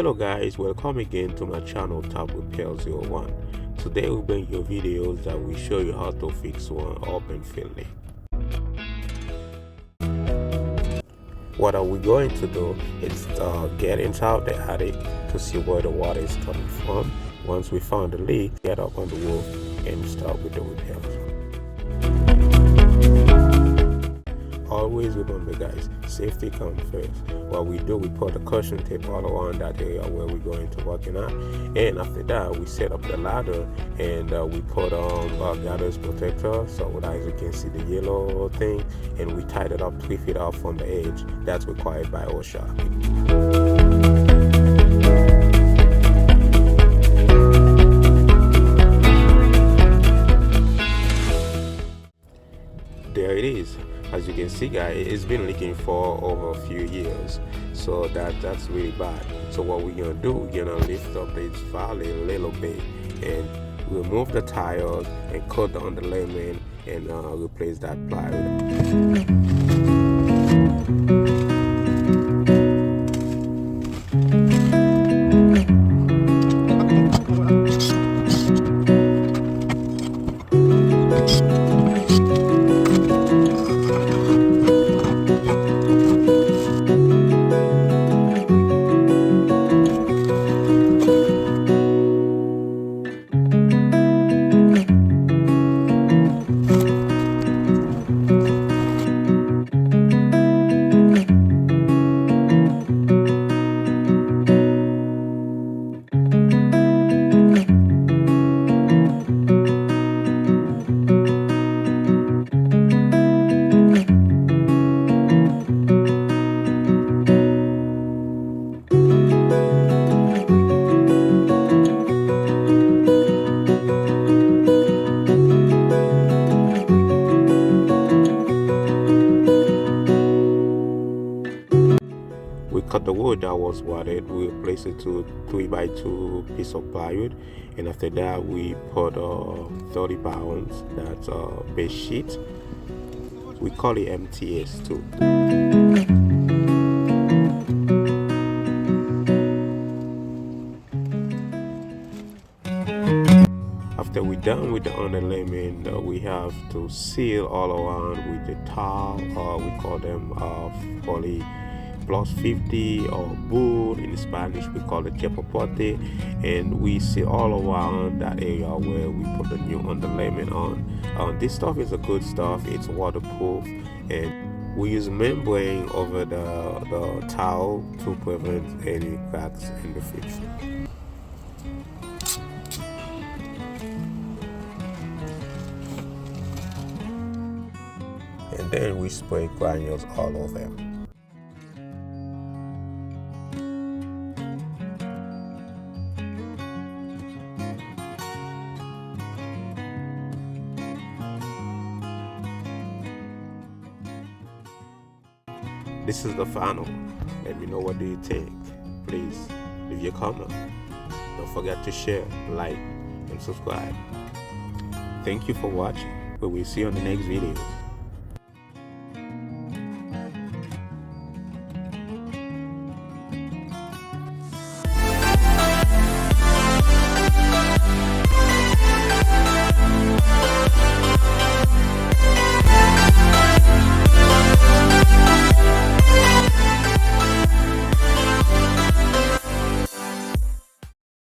Hello guys, welcome again to my channel Tab Repair 01. Today we bring you videos that will show you how to fix one open fill leak. What are we going to do is get inside the attic to see where the water is coming from. Once we found the leak, get up on the roof and start with the repairs. Always remember guys, safety comes first. What we do, we put a caution tape all around that area where we're going to working at, and after that we set up the ladder and we put on our gutters protector, so that as you can see the yellow thing, and we tied it up 3 feet out from the edge. That's required by our shop. There it is. As you can see guys, it's been leaking for over a few years, so that's really bad. So what we're gonna do, we're gonna lift up this valley a little bit and remove the tires and cut the underlayment and replace that plywood. We cut the wood that was wadded, we replaced it to 3x2 piece of plywood, and after that we put 30 pounds, that's base sheet. We call it MTS too. After we're done with the underlayment, we have to seal all around with the towel, we call them poly plus 50 or bull. In Spanish we call it chapapote, and we seal all around that area where we put the new underlayment on. This stuff is a good stuff, it's waterproof, and we use membrane over the towel to prevent any cracks in the future. And then we spray granules all over them. This is the final. Let me know, what do you think? Please leave your comment. Don't forget to share, like, and subscribe. Thank you for watching. We will see you on the next video.